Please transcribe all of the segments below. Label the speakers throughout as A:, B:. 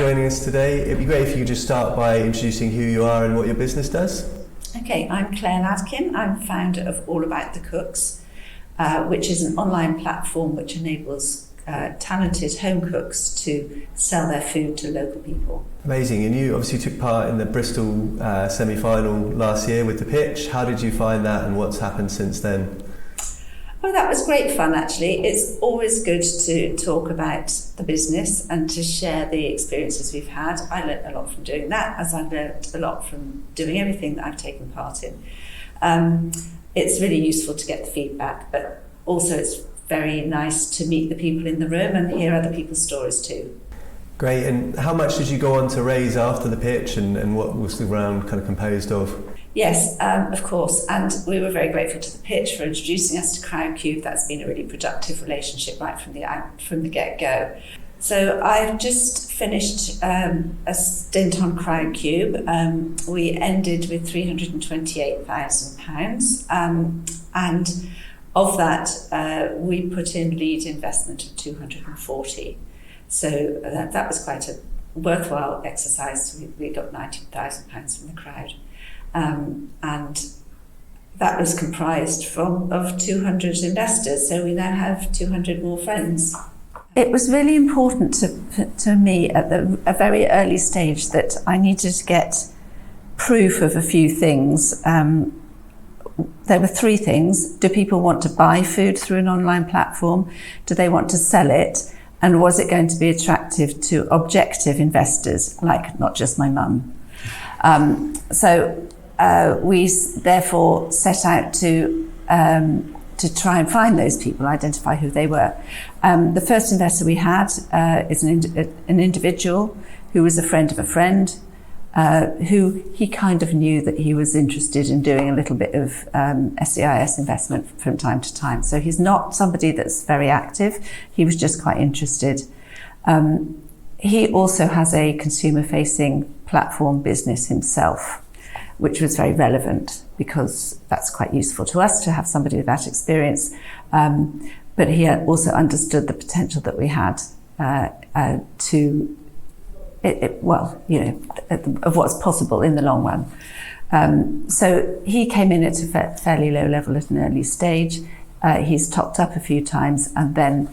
A: joining us today. It'd be great if you could just start by introducing who you are and what your business does.
B: Okay, I'm Claire Ladkin. I'm founder of All About the Cooks, which is an online platform which enables talented home cooks to sell their food to local people.
A: Amazing. And you obviously took part in the Bristol semi-final last year with the pitch. How did you find that and what's happened since then?
B: Oh, that was great fun, actually. It's always good to talk about the business and to share the experiences we've had. I learnt a lot from doing that, as I've learnt a lot from doing everything that I've taken part in. It's really useful to get the feedback, but also it's very nice to meet the people in the room and hear other people's stories too.
A: Great. And how much did you go on to raise after the pitch, and what was the round kind of composed of?
B: Yes, of course, and we were very grateful to the pitch for introducing us to Crowdcube. That's been a really productive relationship right from the get-go. So I've just finished a stint on Crowdcube. We ended with £328,000, and of that we put in lead investment of 240. So that was quite a worthwhile exercise. We got £90,000 from the crowd. And that was comprised of 200 investors, so we now have 200 more friends. It was really important to me at a very early stage that I needed to get proof of a few things. There were three things. Do people want to buy food through an online platform? Do they want to sell it? And was it going to be attractive to objective investors, like not just my mum? We therefore set out to try and find those people, identify who they were. The first investor we had is an individual who was a friend of a friend, who he kind of knew that he was interested in doing a little bit of SEIS investment from time to time. So he's not somebody that's very active. He was just quite interested. He also has a consumer-facing platform business himself, which was very relevant because that's quite useful to us to have somebody with that experience. But he also understood the potential that we had of what's possible in the long run. So he came in at a fairly low level at an early stage. He's topped up a few times, and then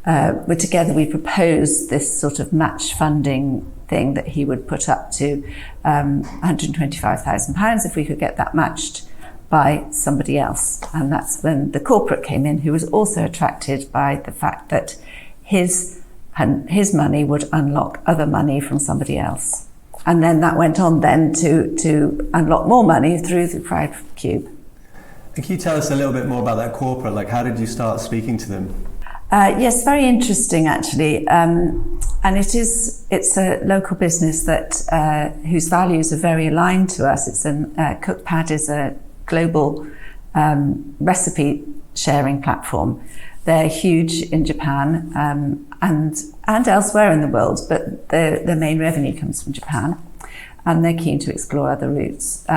B: together we proposed this sort of match funding thing that he would put up to £125,000 if we could get that matched by somebody else. And that's when the corporate came in, who was also attracted by the fact that his money would unlock other money from somebody else. And then that went on then to unlock more money through the Crowdcube.
A: Can you tell us a little bit more about that corporate? Like, how did you start speaking to them?
B: Yes, very interesting actually, and it's a local business that whose values are very aligned to us. Cookpad is a global recipe sharing platform. They're huge in Japan and elsewhere in the world, but their main revenue comes from Japan, and they're keen to explore other routes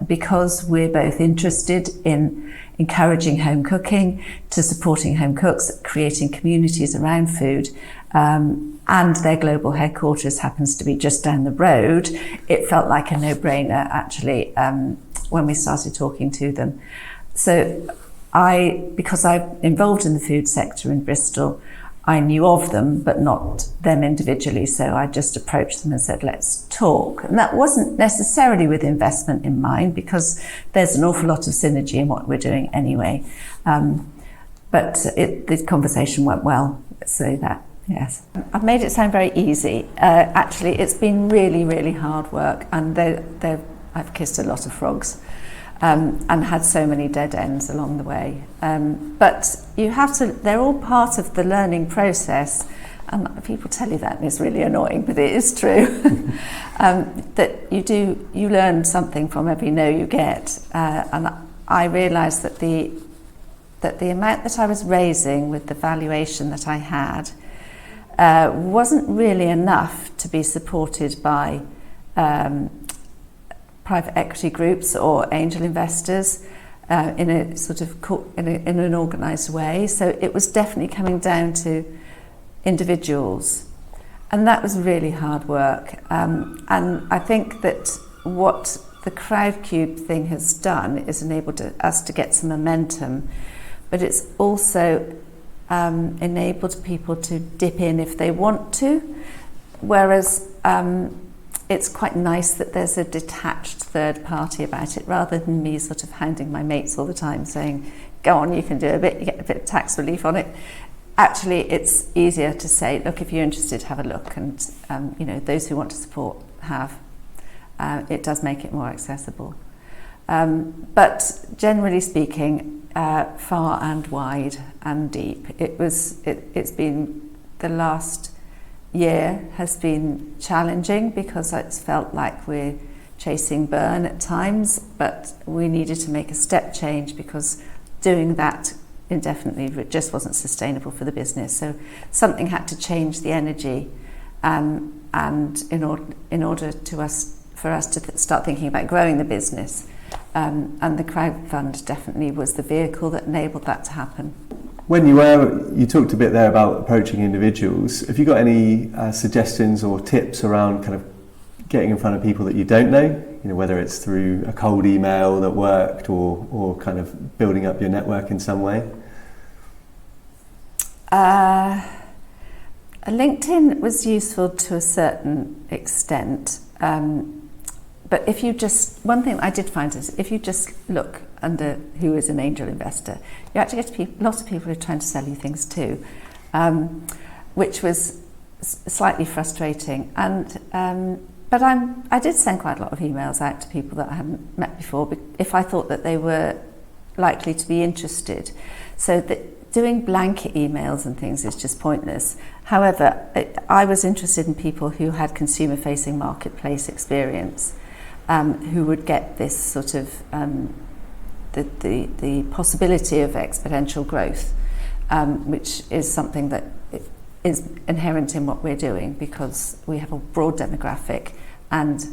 B: because we're both interested in encouraging home cooking, to supporting home cooks, creating communities around food, and their global headquarters happens to be just down the road. It felt like a no-brainer actually when we started talking to them. So because I'm involved in the food sector in Bristol, I knew of them, but not them individually. So I just approached them and said, let's talk. And that wasn't necessarily with investment in mind, because there's an awful lot of synergy in what we're doing anyway. But the conversation went well, let's say that, yes. I've made it sound very easy. Actually, it's been really, really hard work, and I've kissed a lot of frogs. And had so many dead ends along the way. But you have to, they're all part of the learning process. And people tell you that, and it's really annoying, but it is true. That you learn something from every no you get. And I realised that the amount that I was raising with the valuation that I had wasn't really enough to be supported by private equity groups or angel investors in a sort of in an organised way. So it was definitely coming down to individuals, And that was really hard work. And I think that what the Crowdcube thing has done is enabled us to get some momentum, but it's also enabled people to dip in if they want to, whereas it's quite nice that there's a detached third party about it, rather than me sort of hounding my mates all the time saying, go on, you can do a bit, you get a bit of tax relief on it. Actually, it's easier to say, look, if you're interested, have a look, and those who want to support have. It does make it more accessible. But generally speaking, far and wide and deep. It's been, the last year has been challenging because it's felt like we're chasing burn at times, but we needed to make a step change because doing that indefinitely just wasn't sustainable for the business. So something had to change the energy, and in order for us to start thinking about growing the business. And the crowd fund definitely was the vehicle that enabled that to happen.
A: When you talked a bit there about approaching individuals, have you got any suggestions or tips around kind of getting in front of people that you don't know? Whether it's through a cold email that worked or kind of building up your network in some way?
B: LinkedIn was useful to a certain extent. But one thing I did find is if you just look under who is an angel investor, you actually get lots of people who are trying to sell you things too, which was slightly frustrating. But I did send quite a lot of emails out to people that I hadn't met before if I thought that they were likely to be interested. So doing blanket emails and things is just pointless. However, I was interested in people who had consumer-facing marketplace experience, who would get this sort of the possibility of exponential growth, which is something that is inherent in what we're doing because we have a broad demographic and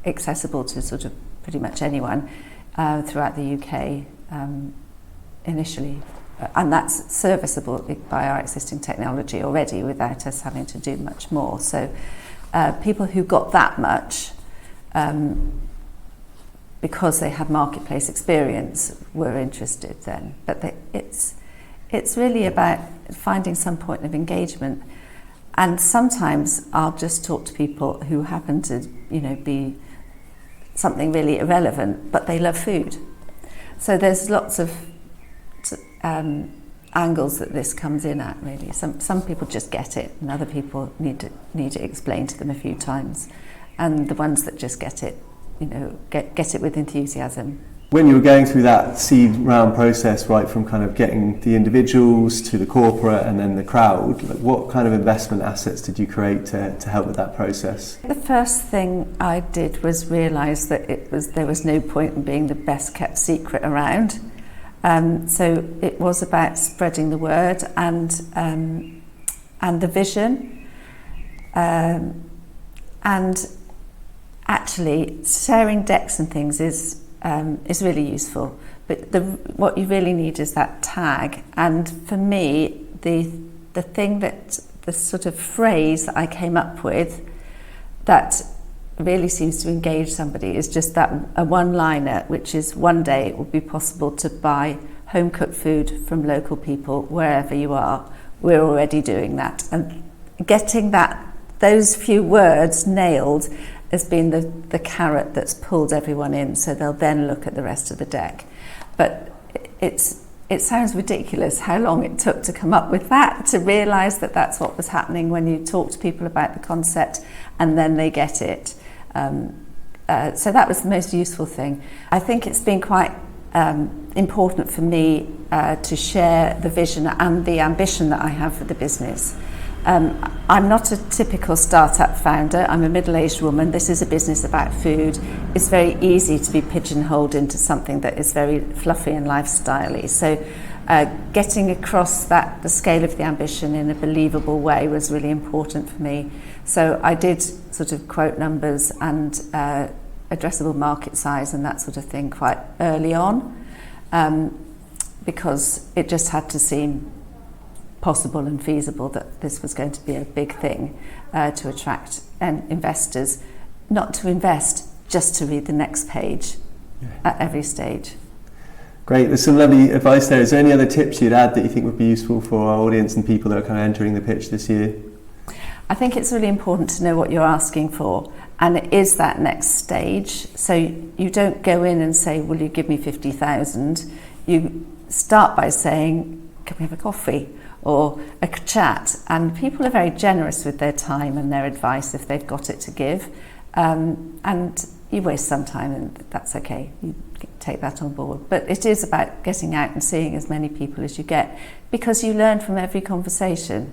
B: accessible to sort of pretty much anyone throughout the UK initially. And that's serviceable by our existing technology already without us having to do much more. So people who got that much because they had marketplace experience were interested then. But it's really about finding some point of engagement. And sometimes I'll just talk to people who happen to, be something really irrelevant, but they love food. So there's lots of angles that this comes in at, really. Some people just get it, and other people need to explain to them a few times. And the ones that just get it, get it with enthusiasm.
A: When you were going through that seed round process, right from kind of getting the individuals to the corporate and then the crowd, what kind of investment assets did you create to help with that process?
B: The first thing I did was realise that there was no point in being the best kept secret around. So it was about spreading the word and the vision, and actually sharing decks and things is really useful. But what you really need is that tag. And for me, the thing that the sort of phrase that I came up with that really seems to engage somebody is just that a one-liner, which is one day it will be possible to buy home-cooked food from local people wherever you are. We're already doing that, and getting those few words nailed has been the carrot that's pulled everyone in, so they'll then look at the rest of the deck. But it sounds ridiculous how long it took to come up with that, to realise that that's what was happening when you talk to people about the concept and then they get it. So that was the most useful thing. I think it's been quite important for me to share the vision and the ambition that I have for the business. I'm not a typical startup founder. I'm a middle-aged woman. This is a business about food. It's very easy to be pigeonholed into something that is very fluffy and lifestyle-y. So getting across the scale of the ambition in a believable way was really important for me. So I did sort of quote numbers and addressable market size and that sort of thing quite early on, because it just had to seem possible and feasible that this was going to be a big thing to attract investors, not to invest, just to read the next page at every stage.
A: Great, there's some lovely advice there. Is there any other tips you'd add that you think would be useful for our audience and people that are kind of entering the pitch this year?
B: I think it's really important to know what you're asking for, and it is that next stage. So you don't go in and say, will you give me 50,000? You start by saying, can we have a coffee or a chat? And people are very generous with their time and their advice if they've got it to give. And you waste some time, and that's okay. You take that on board. But it is about getting out and seeing as many people as you get, because you learn from every conversation.